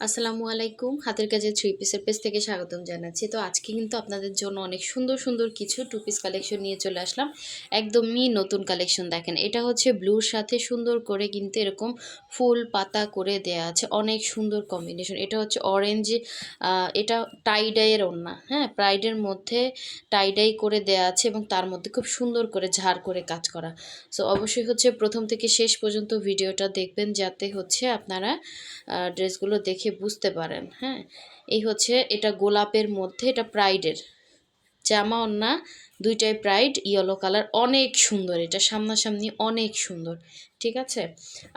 আসসালামু আলাইকুম। হাতের কাজের থ্রি পিসের পেজ থেকে স্বাগতম জানাচ্ছি। তো আজকে কিন্তু আপনাদের জন্য অনেক সুন্দর সুন্দর কিছু টু পিস কালেকশন নিয়ে চলে আসলাম। একদমই নতুন কালেকশন। দেখেন, এটা হচ্ছে ব্লুর সাথে সুন্দর করে কিন্তু এরকম ফুল পাতা করে দেয়া আছে, অনেক সুন্দর কম্বিনেশন। এটা হচ্ছে অরেঞ্জ, এটা টাইডাইয়ের ওড়না, হ্যাঁ, প্রাইডের মধ্যে টাইডাই করে দেয়া আছে এবং তার মধ্যে খুব সুন্দর করে ঝাড় করে কাজ করা। সো অবশ্যই হচ্ছে প্রথম থেকে শেষ পর্যন্ত ভিডিওটা দেখবেন, যাতে হচ্ছে আপনারা ড্রেসগুলো দেখে বুঝতে পারেন। হ্যাঁ, এই হচ্ছে এটা গোলাপের মধ্যে, এটা প্রাইডের জামা ওড়না দুইটাই প্রাইড, ইয়েলো কালার, অনেক সুন্দর। এটা সামনাসামনি অনেক সুন্দর, ঠিক আছে।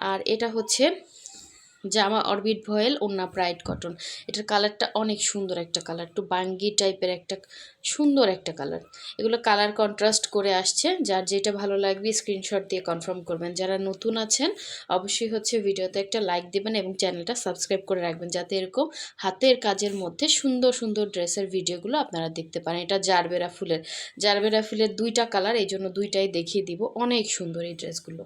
আর এটা হচ্ছে জামা অরবিট ভয়েল, ওড়না প্রাইড কটন। এটার কালারটা অনেক সুন্দর একটা কালার, একটু বাঙ্গি টাইপের একটা সুন্দর একটা কালার। এগুলো কালার কন্ট্রাস্ট করে আসছে। যার যেটা ভালো লাগবে স্ক্রিনশট দিয়ে কনফার্ম করবেন। যারা নতুন আছেন অবশ্যই হচ্ছে ভিডিওতে একটা লাইক দেবেন এবং চ্যানেলটা সাবস্ক্রাইব করে রাখবেন, যাতে এরকম হাতের কাজের মধ্যে সুন্দর সুন্দর ড্রেসের ভিডিওগুলো আপনারা দেখতে পারেন। এটা জারবেরা ফুলের দুইটা কালার, এই জন্য দুইটাই দেখিয়ে দিব। অনেক সুন্দর এই ড্রেসগুলো।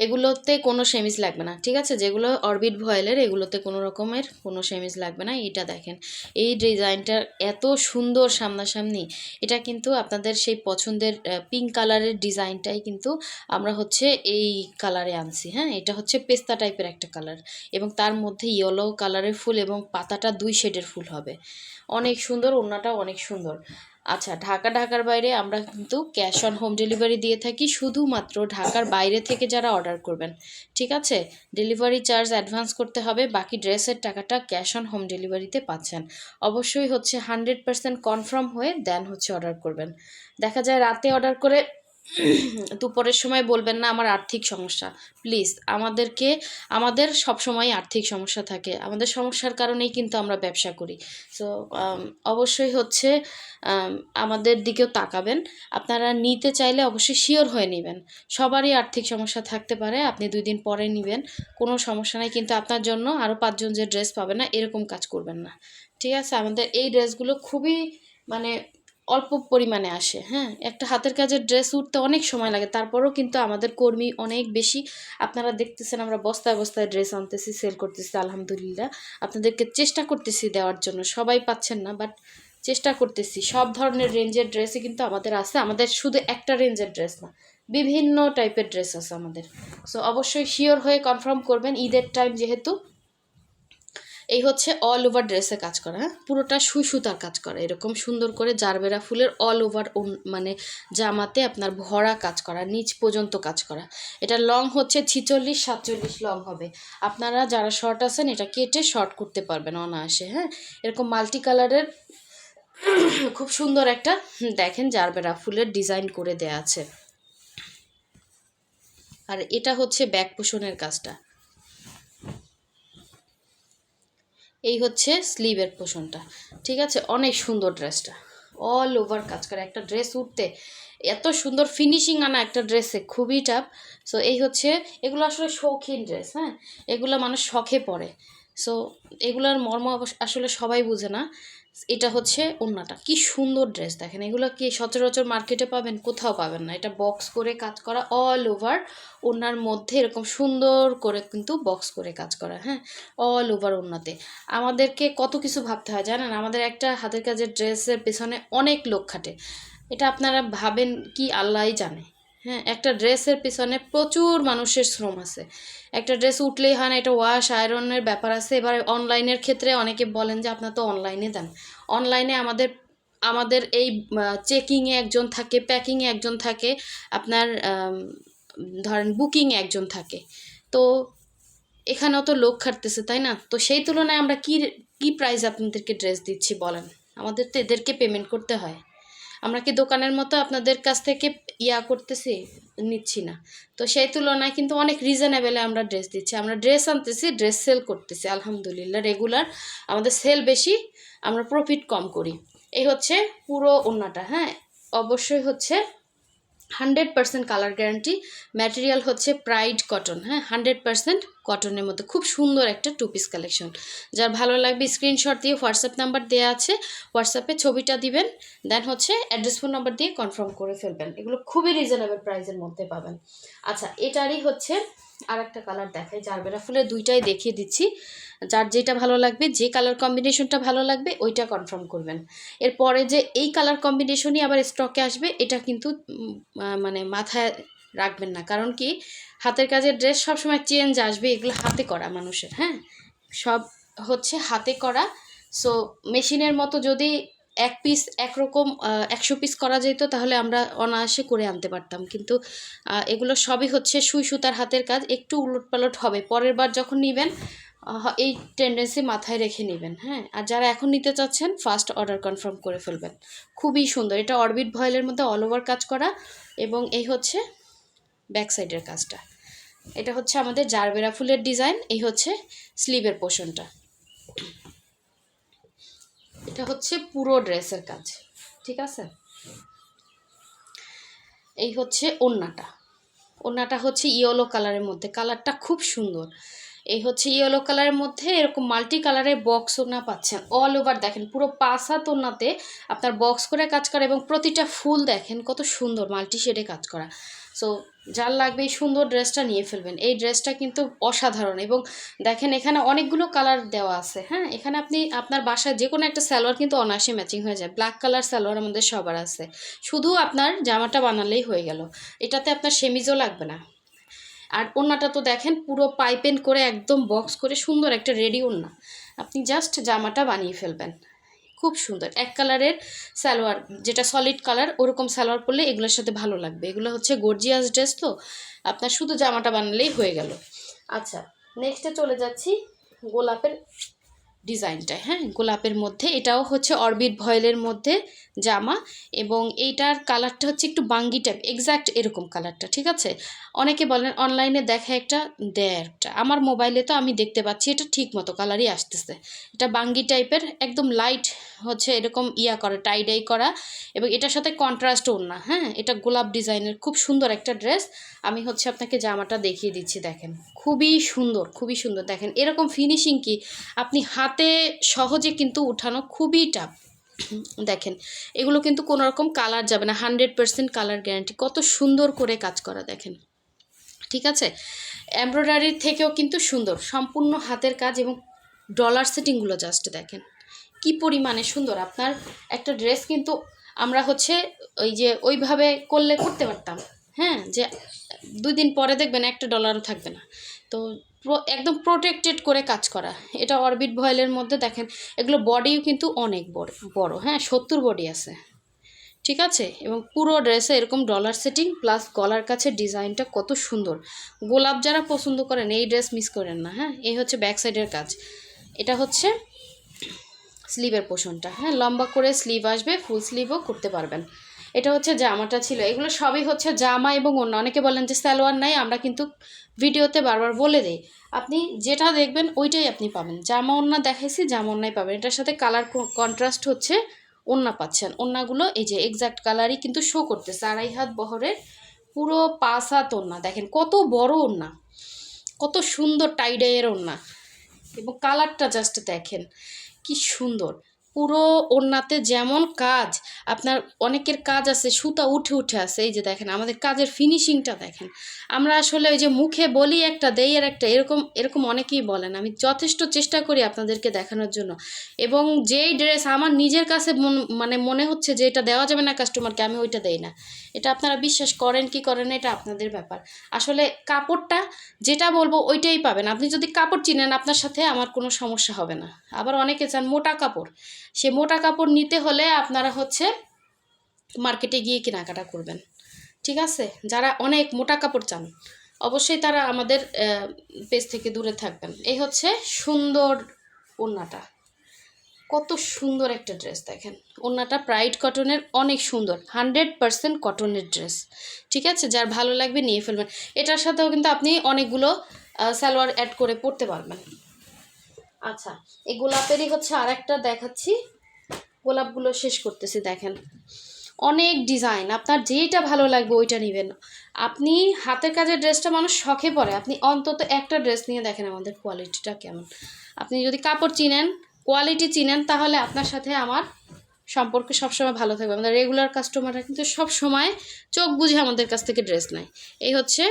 এগুলোতে কোনো সেমিজ লাগবে না, ঠিক আছে। যেগুলো অরবিট ভয়েলের, এগুলোতে কোনো রকমের কোনো সেমিজ লাগবে না। এটা দেখেন, এই ডিজাইনটা এত সুন্দর সামনাসামনি। এটা কিন্তু আপনাদের সেই পছন্দের পিঙ্ক কালারের ডিজাইনটাই কিন্তু আমরা হচ্ছে এই কালারে আনছি। হ্যাঁ, এটা হচ্ছে পেস্তা টাইপের একটা কালার এবং তার মধ্যে ইয়েলো কালারের ফুল এবং পাতাটা দুই শেডের ফুল হবে। অনেক সুন্দর, ওড়নাটাও অনেক সুন্দর। আচ্ছা, ঢাকার বাইরে আমরা কিন্তু ক্যাশ অন হোম ডেলিভারি দিয়ে থাকি। শুধুমাত্র ঢাকার বাইরে থেকে যারা অর্ডার করবেন, ঠিক আছে, ডেলিভারি চার্জ অ্যাডভান্স করতে হবে, বাকি ড্রেসের টাকাটা ক্যাশ অন হোম ডেলিভারিতে পাচ্ছেন। অবশ্যই হচ্ছে 100% কনফার্ম হয়ে দেন হচ্ছে অর্ডার করবেন। দেখা যায় রাতে অর্ডার করে দুপুরের সময় বলবেন না আমার আর্থিক সমস্যা। প্লিজ, আমাদের সব সময় আর্থিক সমস্যা থাকে, আমাদের সমস্যার কারণেই কিন্তু আমরা ব্যবসা করি। সো অবশ্যই হচ্ছে আমাদের দিকেও তাকাবেন। আপনারা নিতে চাইলে অবশ্যই শিওর হয়ে নেবেন। সবারই আর্থিক সমস্যা থাকতে পারে, আপনি 2 দিন পরে নেবেন, কোনো সমস্যা নেই, কিন্তু আপনার জন্য আরও 5 জন যে ড্রেস পাবে না এরকম কাজ করবেন না, ঠিক আছে। আমাদের এই ড্রেসগুলো খুবই মানে অল্প পরিমাণে আসে। হ্যাঁ, একটা হাতের কাজের ড্রেস উঠতে অনেক সময় লাগে, তারপরেও কিন্তু আমাদের কর্মী অনেক বেশি। আপনারা দেখতেছেন আমরা বস্তায় বস্তায় ড্রেস আনতেছি, সেল করতেছি, আলহামদুলিল্লাহ। আপনাদেরকে চেষ্টা করতেছি দেওয়ার জন্য, সবাই পাচ্ছেন না, বাট চেষ্টা করতেছি। সব ধরনের রেঞ্জের ড্রেসই কিন্তু আমাদের আছে। আমাদের শুধু একটা রেঞ্জের ড্রেস না, বিভিন্ন টাইপের ড্রেস আছে আমাদের। সো অবশ্যই শিওর হয়ে কনফার্ম করবেন, ঈদের টাইম যেহেতু। এই হচ্ছে অল ওভার ড্রেসে কাজ করা, হ্যাঁ, পুরোটা সুই সুতার কাজ করা, এরকম সুন্দর করে জারবেরা ফুলের অল ওভার মানে জামাতে আপনার ভরা কাজ করা, নিচ পর্যন্ত কাজ করা। এটা লং হচ্ছে 46-47 লং হবে। আপনারা যারা শর্ট আছেন এটা কেটে শর্ট করতে পারবেন অনায়াসে। হ্যাঁ, এরকম মাল্টি কালারের খুব সুন্দর একটা দেখেন জারবেরা ফুলের ডিজাইন করে দেয়া আছে। আর এটা হচ্ছে ব্যাক পোষণের কাজটা। এই হচ্ছে স্লিভের পোষণটা, ঠিক আছে। অনেক সুন্দর ড্রেসটা, অল ওভার কাজ করে। একটা ড্রেস উঠতে এত সুন্দর ফিনিশিং আনা একটা ড্রেসে খুবই টাফ। সো এই হচ্ছে, এগুলো আসলে শৌখিন ড্রেস। হ্যাঁ, এগুলো মানুষ শখে পড়ে। সো এগুলোর মর্ম আসলে সবাই বুঝে না। এটা হচ্ছে ওড়নাটা, কি সুন্দর ড্রেস দেখেন। এগুলো কি সচরাচর মার্কেটে পাবেন? কোথাও পাবেন না। এটা বক্স করে কাজ করা অল ওভার, ওড়নার মধ্যে এরকম সুন্দর করে কিন্তু বক্স করে কাজ করা। হ্যাঁ, অল ওভার ওড়নাতে আমাদেরকে কত কিছু ভাবতে হয় জানেন। আমাদের একটা হাতের কাজের ড্রেসের পেছনে অনেক লোক খাটে, এটা আপনারা ভাবেন কি আল্লাহই জানে। হ্যাঁ, একটা ড্রেসের পিছনে প্রচুর মানুষের শ্রম আছে। একটা ড্রেস উঠলেই হয় না, এটা ওয়াশ আয়রনের ব্যাপার আছে। এবার অনলাইনের ক্ষেত্রে অনেকে বলেন যে আপনার তো অনলাইনে দেন। অনলাইনে আমাদের আমাদের এই চেকিংয়ে একজন থাকে, প্যাকিংয়ে একজন থাকে, আপনার ধরেন বুকিংয়ে একজন থাকে। তো এখানেও তো লোক খাটতেছে, তাই না? তো সেই তুলনায় আমরা কি কি প্রাইস আপনাদেরকে ড্রেস দিচ্ছি বলেন? আমাদের তো এদেরকে পেমেন্ট করতে হয়। আমরা কি দোকানের মতো আপনাদের কাছ থেকে করতেছি? নিচ্ছি না। তো সেই তুলনায় কিন্তু অনেক রিজনেবলে আমরা ড্রেস দিচ্ছি। আমরা ড্রেস আনতেছি, ড্রেস সেল করতেছি, আলহামদুলিল্লাহ। রেগুলার আমাদের সেল বেশি, আমরা প্রফিট কম করি। এই হচ্ছে পুরো ওড়নাটা। হ্যাঁ, অবশ্যই হচ্ছে 100% কালার গ্যারান্টি। ম্যাটেরিয়াল হচ্ছে প্রাইড কটন। হ্যাঁ, 100% কটনের মধ্যে খুব সুন্দর একটা টু পিস কালেকশন। যার ভালো লাগবে স্ক্রিনশট দিয়ে হোয়াটসঅ্যাপ নাম্বার দেওয়া আছে, হোয়াটসঅ্যাপে ছবিটা দিবেন, দেন হচ্ছে অ্যাড্রেস ফোন নাম্বার দিয়ে কনফার্ম করে ফেলবেন। এগুলো খুবই রিজনেবল প্রাইসের মধ্যে পাবেন। আচ্ছা, এটারই হচ্ছে আর একটা কালার দেখাই, জারবেরা ফুলের দুইটাই দেখিয়ে দিচ্ছি। যার যেটা ভালো লাগবে, যে কালার কম্বিনেশনটা ভালো লাগবে ওইটা কনফার্ম করবেন। এরপরে যে এই কালার কম্বিনেশনই আবার স্টকে আসবে এটা কিন্তু মানে মাথায় রাখবেন না, কারণ কি হাতের কাজের ড্রেস সবসময় চেঞ্জ আসবে, এগুলো হাতে করা মানুষের, হ্যাঁ সব হচ্ছে হাতে করা। সো মেশিনের মতো যদি এক পিস একরকম 100 পিস করা যেত তাহলে আমরা অনায়াসে করে আনতে পারতাম, কিন্তু এগুলো সবই হচ্ছে সুই সুতার হাতের কাজ, একটু উলটপালট হবে। পরের বার যখন নেবেন এই টেন্ডেন্সি মাথায় রেখে নেবেন, হ্যাঁ। আর যারা এখন নিতে চাচ্ছেন ফার্স্ট অর্ডার কনফার্ম করে ফেলবেন। খুবই সুন্দর, এটা অরবিট ভয়েলের মধ্যে অল ওভার কাজ করা, এবং এই হচ্ছে ব্যাক সাইডের কাজটা। এটা হচ্ছে আমাদের জারবেরা ফুলের ডিজাইন, এই হচ্ছে স্লিভের পোর্শনটা। এটা হচ্ছে পুরো ড্রেসের কাজ, ঠিক আছে। এই হচ্ছে ওড়নাটা, ওড়নাটা হচ্ছে ইয়েলো কালারের মধ্যে, কালারটা খুব সুন্দর। এই হচ্ছে ইয়েলো কালারের মধ্যে এরকম মাল্টি কালারের বক্স ওড়না পাচ্ছেন অল ওভার। দেখেন পুরো 5 হাত ওড়নাতে আপনার বক্স করে কাজ করা, এবং প্রতিটা ফুল দেখেন কত সুন্দর মাল্টি শেডে কাজ করা। সো যার লাগবে এই সুন্দর ড্রেসটা নিয়ে ফেলবেন। এই ড্রেসটা কিন্তু অসাধারণ, এবং দেখেন এখানে অনেকগুলো কালার দেওয়া আছে, হ্যাঁ। এখানে আপনি আপনার বাসায় যে কোনো একটা সালোয়ার কিন্তু অনায়াসে ম্যাচিং হয়ে যায়। ব্ল্যাক কালার সালোয়ার আমাদের সবার আছে, শুধু আপনার জামাটা বানালেই হয়ে গেল, এটাতে আপনার সেমিজও লাগবে না। আর ওড়নাটা তো দেখেন পুরো পাইপেন করে একদম বক্স করে সুন্দর একটা রেডি ওড়না, আপনি জাস্ট জামাটা বানিয়ে ফেলবেন। খুব সুন্দর এক কালারের সালোয়ার, যেটা সলিড কালার ওরকম সালোয়ার পরলে এগুলোর সাথে ভালো লাগবে। এগুলো হচ্ছে গর্জিয়াস ড্রেস, তো আপনার শুধু জামাটা বানালেই হয়ে গেল। আচ্ছা, নেক্সটে চলে যাচ্ছি গোলাপের ডিজাইনটা, হ্যাঁ গোলাপের মধ্যে, এটাও হচ্ছে অরবিট ভয়েলের মধ্যে জামা, এবং এইটার কালারটা হচ্ছে একটু বাঙ্গি টাইপ, এক্স্যাক্ট এরকম কালারটা, ঠিক আছে। অনেকে বলেন অনলাইনে দেখা একটা দেয় একটা, আমার মোবাইলে তো আমি দেখতে পাচ্ছি এটা ঠিক মতো কালারই আসতেছে। এটা বাঙ্গি টাইপের একদম লাইট হচ্ছে এরকম ইয়া করে টাইডাই করা, এবং এটার সাথে কন্ট্রাস্ট ওড়না, হ্যাঁ এটা গোলাপ ডিজাইনের খুব সুন্দর একটা ড্রেস। আমি হচ্ছে আপনাকে জামাটা দেখিয়ে দিচ্ছি, দেখেন খুবই সুন্দর, খুবই সুন্দর। দেখেন এরকম ফিনিশিং কি আপনি হাতে সহজে কিন্তু উঠানো খুবই টাফ। দেখেন এগুলো কিন্তু কোনো রকম কালার যাবে না, 100% কালার গ্যারান্টি, কত সুন্দর করে কাজ করা দেখেন, ঠিক আছে। এমব্রয়ডারির থেকেও কিন্তু সুন্দর, সম্পূর্ণ হাতের কাজ, এবং ডলার সেটিংগুলো জাস্ট দেখেন কি পরিমাণে সুন্দর। আপনার একটা ড্রেস কিন্তু আমরা হচ্ছে ওই যে ওইভাবে করলে করতে পারতাম, হ্যাঁ যে 2 দিন পরে দেখবেন একটা ডলারও থাকবে না, তো একদম প্রোটেক্টেড করে কাজ করা। এটা অরবিট ভয়েলের মধ্যে দেখেন এগুলো বডিও কিন্তু অনেক বড় বড়, হ্যাঁ 70 বডি আছে, ঠিক আছে। এবং পুরো ড্রেসে এরকম ডলার সেটিং প্লাস গলার কাছে ডিজাইনটা কত সুন্দর। গোলাপ যারা পছন্দ করেন এই ড্রেস মিস করেন না, হ্যাঁ। এই হচ্ছে ব্যাক সাইডের কাজ, এটা হচ্ছে স্লিভের পোর্শনটা, হ্যাঁ লম্বা করে স্লিভ আসবে, ফুল স্লিভও করতে পারবেন। এটা হচ্ছে জামাটা ছিল, এগুলো সবই হচ্ছে জামা এবং অন্য। অনেকে বলেন যে সালোয়ার নাই, আমরা কিন্তু ভিডিওতে বারবার বলে দিই, আপনি যেটা দেখবেন ওইটাই আপনি পাবেন। জামা ওড়না দেখাইছি, জামা ওড়নাই পাবেন। এটার সাথে কালার কন্ট্রাস্ট হচ্ছে ওড়না পাচ্ছেন, ওড়নাগুলো এই যে এক্স্যাক্ট কালারই কিন্তু শো করতেছে। 2.5 হাত বহরের পুরো 5 হাত ওড়না, দেখেন কত বড় ওড়না, কত সুন্দর টাইডাইয়ের ওড়না, এবং কালারটা জাস্ট দেখেন কি সুন্দর। পুরো ওড়নাতে যেমন কাজ, আপনার অনেকের কাজ আছে সুতা উঠে উঠে আছে, এই যে দেখেন আমাদের কাজের ফিনিশিংটা দেখেন। আমরা আসলে ওই যে মুখে বলি একটা দেই আর একটা, এরকম এরকম অনেকেই বলেন, আমি যথেষ্ট চেষ্টা করি আপনাদেরকে দেখানোর জন্য। এবং যেই ড্রেস আমার নিজের কাছে মানে মনে হচ্ছে যে এটা দেওয়া যাবে না কাস্টমারকে, আমি ওইটা দেই না। এটা আপনারা বিশ্বাস করেন কি করেন না এটা আপনাদের ব্যাপার। আসলে কাপড়টা যেটা বলবো ওইটাই পাবেন। আপনি যদি কাপড় চিনেন আপনার সাথে আমার কোনো সমস্যা হবে না। আবার অনেকে চান মোটা কাপড়, সে মোটা কাপড় নিতে হলে আপনারা হচ্ছে মার্কেটে গিয়ে কেনাকাটা করবেন, ঠিক আছে। যারা অনেক মোটা কাপড় চান অবশ্যই তারা আমাদের পেজ থেকে দূরে থাকবেন। এই হচ্ছে সুন্দর ওড়নাটা, কত সুন্দর একটা ড্রেস দেখেন। ওড়নাটা প্রাইড কটনের, অনেক সুন্দর, 100% কটনের ড্রেস, ঠিক আছে। যার ভালো লাগবে নিয়ে ফেলবেন। এটার সাথেও কিন্তু আপনি অনেকগুলো সালোয়ার অ্যাড করে পরতে পারবেন। আচ্ছা, এই গোলাপেরই হচ্ছে আর একটা দেখাচ্ছি, গোলাপগুলো শেষ করতেছি। দেখেন অনেক ডিজাইন, আপনার যেইটা ভালো লাগবে ওইটা নেবেন। আপনি হাতের কাজের ড্রেসটা মানুষ শখে পরে, আপনি অন্তত একটা ড্রেস নিয়ে দেখেন আমাদের কোয়ালিটিটা কেমন। আপনি যদি কাপড় চিনেন, কোয়ালিটি চিনেন, তাহলে আপনার সাথে আমার সম্পর্ক সবসময় ভালো থাকবে। আমাদের রেগুলার কাস্টমাররা কিন্তু সব সময় চোখ বুঝে আমাদের কাছ থেকে ড্রেস নেয়। এই হচ্ছে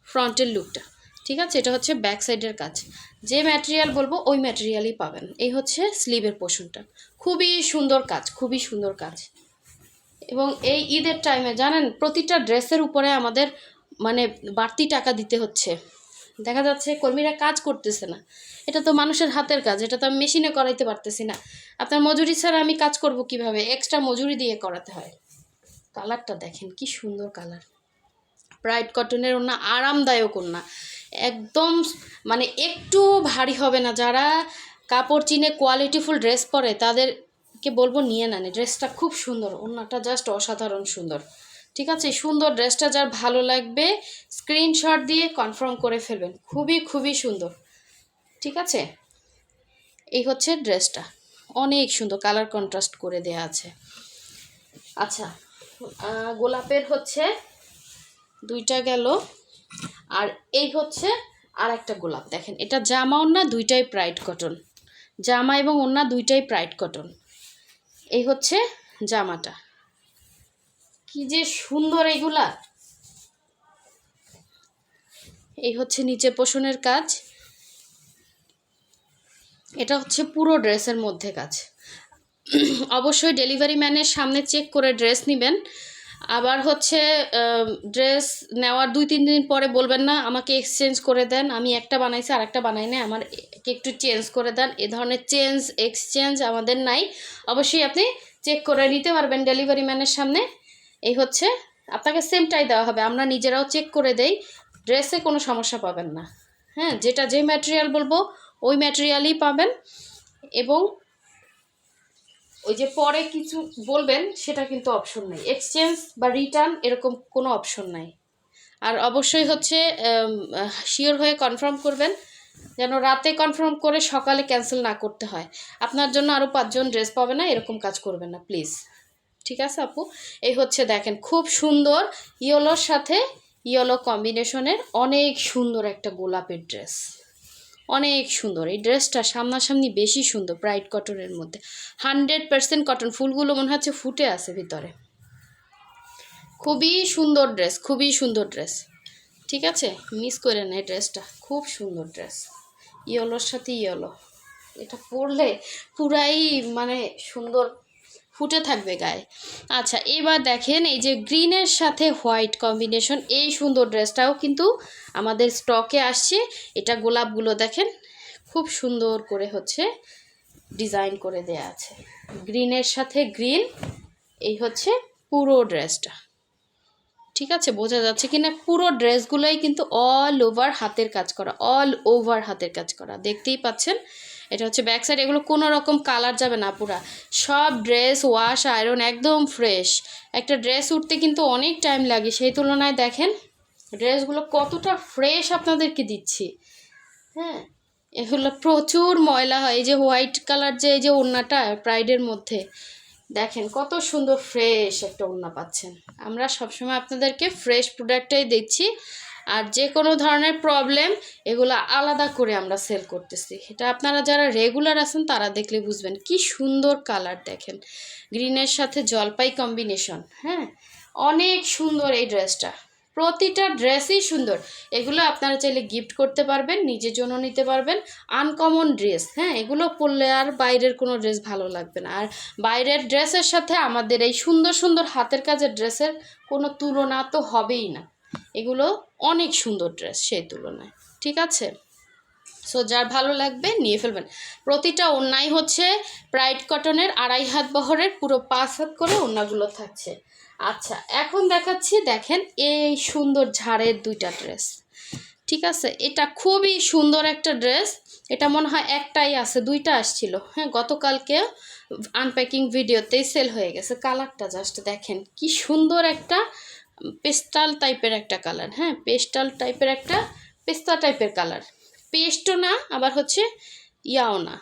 ফ্রন্টের লুকটা, ঠিক আছে, এটা হচ্ছে ব্যাক সাইডের কাজ। যে ম্যাটেরিয়াল বলবো ওই ম্যাটেরিয়ালই পাবেন। এই হচ্ছে স্লিভের পোর্শনটা, খুবই সুন্দর কাজ, খুবই সুন্দর কাজ। এবং এই ঈদের টাইমে জানেন প্রতিটা ড্রেসের উপরে আমাদের মানে বাড়তি টাকা দিতে হচ্ছে। দেখা যাচ্ছে কর্মীরা কাজ করতেছে না, এটা তো মানুষের হাতের কাজ, এটা তো আমি মেশিনে করাইতে পারতেছি না। আপনার মজুরি ছাড়া আমি কাজ করব কিভাবে? এক্সট্রা মজুরি দিয়ে করাতে হয়। কালারটা দেখেন কি সুন্দর কালার, ব্রাইট কটনের ওড়না, আরামদায়ক ওড়না, একদম মানে একটু ভারী হবে না। যারা কাপড় চিনে কোয়ালিটিফুল ড্রেস পরে তাদেরকে বলবো নিয়ে নেন, ড্রেসটা খুব সুন্দর, ওড়নাটা জাস্ট অসাধারণ সুন্দর। ঠিক আছে, সুন্দর ড্রেসটা যার ভালো লাগবে স্ক্রিনশট দিয়ে কনফার্ম করে ফেলবেন, খুবই খুবই সুন্দর। ঠিক আছে, এই হচ্ছে ড্রেসটা, অনেক সুন্দর, কালার কন্ট্রাস্ট করে দেয়া আছে। আচ্ছা, গোলাপের হচ্ছে দুইটা গেল, আর এই হচ্ছে আর একটা গোলাপ। দেখেন এটা জামা ওড়না দুইটাই ব্রাইট কটন, জামা এবং ওড়না দুইটাই ব্রাইট কটন। এই হচ্ছে জামাটা, কি যে সুন্দর এইগুলা। এই হচ্ছে নিচে পোষণের কাজ, এটা হচ্ছে পুরো ড্রেসের মধ্যে কাজ। অবশ্যই ডেলিভারি ম্যানের সামনে চেক করে ড্রেস নেবেন। আবার হচ্ছে ড্রেস নেওয়ার 2-3 দিন পরে বলবেন না আমাকে এক্সচেঞ্জ করে দেন, আমি একটা বানাইছি আর একটা বানাই না, আমার একটু চেঞ্জ করে দেন। এ ধরনের চেঞ্জ এক্সচেঞ্জ আমাদের নাই। অবশ্যই আপনি চেক করে নিতে পারবেন ডেলিভারি ম্যানের সামনে। এই হচ্ছে আপনাকে সেমটাই দেওয়া হবে, আমরা নিজেরাও চেক করে দেই, ড্রেসে কোনো সমস্যা পাবেন না। হ্যাঁ, যেটা যে ম্যাটেরিয়াল বলবো ওই ম্যাটেরিয়ালই পাবেন। এবং ওই যে পরে কিছু বলবেন সেটা কিন্তু অপশন নেই, এক্সচেঞ্জ বা রিটার্ন এরকম কোনো অপশন নাই। আর অবশ্যই হচ্ছে শিওর হয়ে কনফার্ম করবেন, যেন রাতে কনফার্ম করে সকালে ক্যান্সেল না করতে হয়। আপনার জন্য আরও 5 জন ড্রেস পাবে না, এরকম কাজ করবেন না প্লিজ। ঠিক আছে আপু, এই হচ্ছে দেখেন খুব সুন্দর ইয়েলোর সাথে ইয়েলো কম্বিনেশনের অনেক সুন্দর একটা গোলাপের ড্রেস, অনেক সুন্দর। এই ড্রেসটা সামনাসামনি বেশি সুন্দর, ব্রাইট কটনের মধ্যে 100% কটন, ফুলগুলো মনে হচ্ছে ফুটে আছে ভিতরে। খুবই সুন্দর ড্রেস, খুবই সুন্দর ড্রেস। ঠিক আছে, মিস করে না, এই ড্রেসটা খুব সুন্দর ড্রেস, ইয়েলোর সাথে ইয়েলো, এটা পরলে পুরাই মানে সুন্দর ফুটে থাকবে গায়ে। আচ্ছা, এবার দেখেন এই যে গ্রিনের সাথে হোয়াইট কম্বিনেশন, এই সুন্দর ড্রেসটাও কিন্তু আমাদের স্টকে আসছে। এটা গোলাপগুলো দেখেন খুব সুন্দর করে হচ্ছে ডিজাইন করে দেয়া আছে, গ্রিনের সাথে গ্রিন। এই হচ্ছে পুরো ড্রেসটা। ঠিক আছে, বোঝা যাচ্ছে কিনা? পুরো ড্রেসগুলোই কিন্তু অল ওভার হাতের কাজ করা, অল ওভার হাতের কাজ করা, দেখতেই পাচ্ছেন। এটা হচ্ছে ব্যাক সাইড, এগুলো কোনো রকম কালার যাবে না, পুরা সব ড্রেস ওয়াশ আয়রন একদম ফ্রেশ। একটা ড্রেস উঠতে কিন্তু অনেক টাইম লাগে, সেই তুলনায় দেখেন ড্রেসগুলো কতটা ফ্রেশ আপনাদেরকে দিচ্ছি। হ্যাঁ, এগুলো প্রচুর ময়লা হয়। এই যে হোয়াইট কালার যে এই যে ওড়নাটা প্রাইডের মধ্যে, দেখেন কত সুন্দর ফ্রেশ একটা ওড়না পাচ্ছেন। আমরা সবসময় আপনাদেরকে ফ্রেশ প্রোডাক্টটাই দিচ্ছি, আর যে কোনো ধরনের প্রবলেম এগুলো আলাদা করে আমরা সেল করতেছি। এটা আপনারা যারা রেগুলার আছেন তারা দেখলে বুঝবেন। কি সুন্দর কালার দেখেন, গ্রিনের সাথে জলপাই কম্বিনেশন। হ্যাঁ, অনেক সুন্দর এই ড্রেসটা, প্রতিটা ড্রেসই সুন্দর। এগুলো আপনারা চাইলে গিফট করতে পারবেন, নিজের জন্য নিতে পারবেন। আনকমন ড্রেস, হ্যাঁ, এগুলো পরলে আর বাইরের কোনো ড্রেস ভালো লাগবে না। আর বাইরের ড্রেসের সাথে আমাদের এই সুন্দর সুন্দর হাতের কাজের ড্রেসের কোনো তুলনা তো হবেই না। এগুলো অনেক সুন্দর ড্রেস সেই তুলনায়। ঠিক আছে, সো যার ভালো লাগবে নিয়ে ফেলবেন। প্রতিটা ওড়নাই হচ্ছে ব্রাইট কটনের, 2.5 হাত বহরের, পুরো 5 হাত করে ওড়নাগুলো থাকছে। আচ্ছা, এখন দেখাচ্ছি, দেখেন এই সুন্দর ঝাড়ের 2টা ড্রেস। ঠিক আছে, এটা খুবই সুন্দর একটা ড্রেস। এটা মনে হয় একটাই আছে, 2টা আসছিল। হ্যাঁ, গতকালকে আনপ্যাকিং ভিডিওতেই সেল হয়ে গেছে। কালারটা জাস্ট দেখেন কি সুন্দর, একটা পেস্টাল টাইপের একটা কালার। হ্যাঁ, পেস্টাল টাইপের একটা পেস্তা টাইপের কালার, পেস্টও না আবার হচ্ছে ইয়াও না,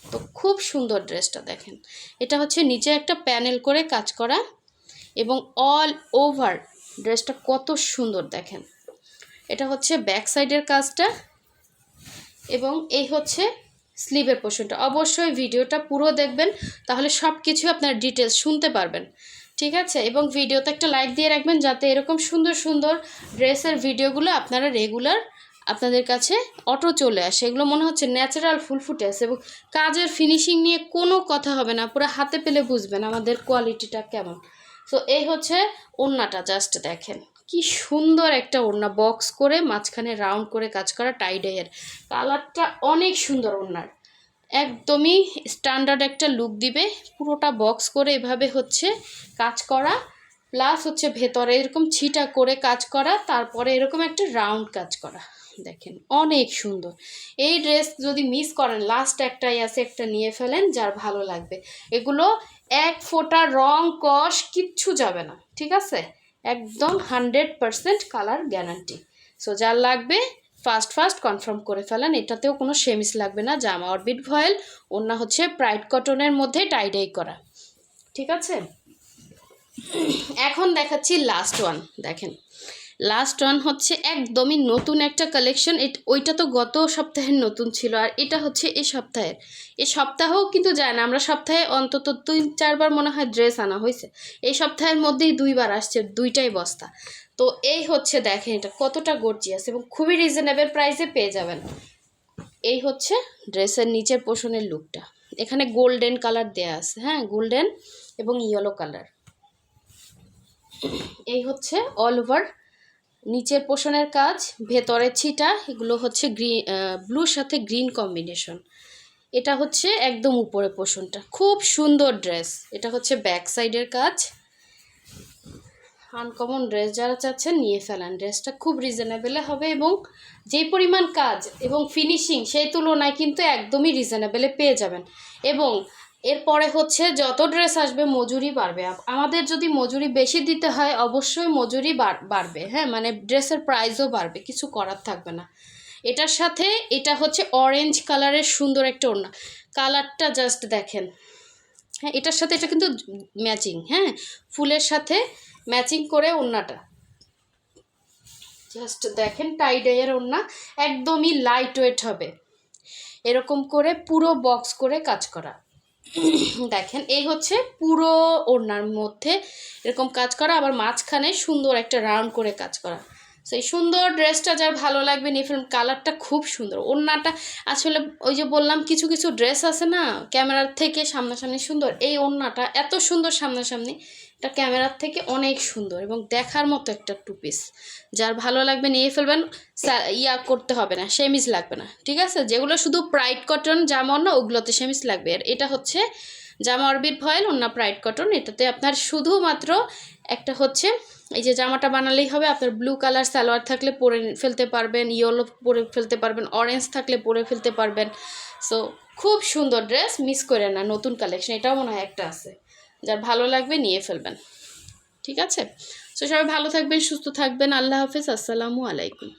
তো খুব সুন্দর ড্রেসটা দেখেন। এটা হচ্ছে নিচে একটা প্যানেল করে কাজ করা, এবং অল ওভার ড্রেসটা কত সুন্দর দেখেন। এটা হচ্ছে ব্যাক সাইডের কাজটা, এবং এই হচ্ছে স্লিভের পোর্শনটা। অবশ্যই ভিডিওটা পুরো দেখবেন, তাহলে সব কিছু আপনার ডিটেলস শুনতে পারবেন। ঠিক আছে, এবং ভিডিওতে একটা লাইক দিয়ে রাখবেন, যাতে এরকম সুন্দর সুন্দর ড্রেসের ভিডিওগুলো আপনারা রেগুলার আপনাদের কাছে অটো চলে আসে। এগুলো মনে হচ্ছে ন্যাচারাল ফুল ফুটে আছে এবং কাজের ফিনিশিং নিয়ে কোনো কথা হবে না, পুরো হাতে পেলে বুঝবেন আমাদের কোয়ালিটিটা কেমন। সো এই হচ্ছে ওড়নাটা, জাস্ট দেখেন কি সুন্দর একটা ওড়না, বক্স করে মাঝখানে রাউন্ড করে কাজ করা টাইডাইয়ের। কালারটা অনেক সুন্দর ওড়নার, একদমই স্ট্যান্ডার্ড একটা লুক দিবে। পুরোটা বক্স করে এভাবে হচ্ছে কাজ করা, প্লাস হচ্ছে ভেতরে এরকম ছিটা করে কাজ করা, তারপরে এরকম একটা রাউন্ড কাজ করা। দেখেন অনেক সুন্দর। এই ড্রেস যদি মিস করেন, লাস্ট একটাই আছে, একটা নিয়ে ফেলেন, যার ভালো লাগবে। এগুলো এক ফোঁটা রং কষ কিচ্ছু যাবে না, ঠিক আছে? একদম 100% কালার গ্যারান্টি। সো যার লাগবে ফার্স্ট কনফার্ম করে ফেলেন। এটাতেও কোনো সেমিস লাগবে না। জামা অরবিট ভয়েল, ওড়না হচ্ছে প্রাইড কটনের মধ্যে টাইডাই করা, ঠিক আছে? এখন দেখাচ্ছি লাস্ট ওয়ান। দেখেন লাস্ট ওয়ান হচ্ছে একদমই নতুন একটা কালেকশন। ওইটা তো গত সপ্তাহের নতুন ছিল, আর এটা হচ্ছে এই সপ্তাহের। এই সপ্তাহেও কিন্তু যায় না, আমরা সপ্তাহে অন্তত 3-4বার মনে হয় ড্রেস আনা হয়েছে। এই সপ্তাহের মধ্যেই 2বার আসছে, 2টাই বস্তা। তো এই হচ্ছে দেখেন এটা কতটা গর্জিয়াস এবং খুবই রিজনেবল প্রাইসে পেয়ে যাবেন। এই হচ্ছে ড্রেসের নিচের পোর্শনের লুকটা। এখানে গোল্ডেন কালার দেয়া আছে, হ্যাঁ, গোল্ডেন এবং ইয়েলো কালার। এই হচ্ছে অল ওভার নিচের পোর্শনের কাজ, ভেতরে ছিটা, এগুলো হচ্ছে ব্লুর সাথে গ্রিন কম্বিনেশন। এটা হচ্ছে একদম উপরে পোর্শনটা, খুব সুন্দর ড্রেস। এটা হচ্ছে ব্যাক সাইডের কাজ। আনকমন ড্রেস যারা চাচ্ছেন নিয়ে ফেলেন, ড্রেসটা খুব রিজনেবলে হবে এবং যেই পরিমাণ কাজ এবং ফিনিশিং সেই তুলনায় কিন্তু একদমই রিজনেবলে পেয়ে যাবেন। এবং এরপরে হচ্ছে যত ড্রেস আসবে মজুরি বাড়বে। আমাদের যদি মজুরি বেশি দিতে হয় অবশ্যই মজুরি বাড়বে, হ্যাঁ, মানে ড্রেসের প্রাইসও বাড়বে, কিছু করার থাকবে না। এটার সাথে এটা হচ্ছে অরেঞ্জ কালারের সুন্দর একটা ওড়না, কালারটা জাস্ট দেখেন। হ্যাঁ, এটার সাথে এটা কিন্তু ম্যাচিং, হ্যাঁ, ফুলের সাথে ম্যাচিং করে ওড়নাটা জাস্ট দেখেন। টাইডাইয়ের ওড়না, একদমই লাইট ওয়েট হবে, এরকম করে পুরো বক্স করে কাজ করা। দেখেন এই হচ্ছে পুরো ওড়নার মধ্যে এরকম কাজ করা, আবার মাঝখানে সুন্দর একটা রাউন্ড করে কাজ করা। সেই সুন্দর ড্রেসটা যার ভালো লাগবে নিয়ে ফেলুন। কালারটা খুব সুন্দর, ওড়নাটা আসলে ওই যে বললাম কিছু কিছু ড্রেস আছে না ক্যামেরার থেকে সামনাসামনি সুন্দর, এই ওড়নাটা এত সুন্দর সামনাসামনি, এটা ক্যামেরার থেকে অনেক সুন্দর এবং দেখার মতো একটা টু পিস। যার ভালো লাগবে নিয়ে ফেলবেন, করতে হবে না, সেমিজ লাগবে না, ঠিক আছে? যেগুলো শুধু প্রাইড কটন জামা না ওগুলোতে সেমিজ লাগবে। আর এটা হচ্ছে জামা অরবিট ভয়েল, ওড়না প্রাইড কটন। এটাতে আপনার শুধুমাত্র একটা হচ্ছে এই যে জামাটা বানালেই হবে, আপনার ব্লু কালার সালোয়ার থাকলে পরে ফেলতে পারবেন, ইয়েলো পরে ফেলতে পারবেন, অরেঞ্জ থাকলে পরে ফেলতে পারবেন। সো খুব সুন্দর ড্রেস, মিস করে না, নতুন কালেকশন। এটাও মনে হয় একটা আছে, যার ভালো লাগবে নিয়ে ফেলবেন, ঠিক আছে? সো সবাই ভালো থাকবেন, সুস্থ থাকবেন, আল্লাহ হাফেজ, আসসালামু আলাইকুম।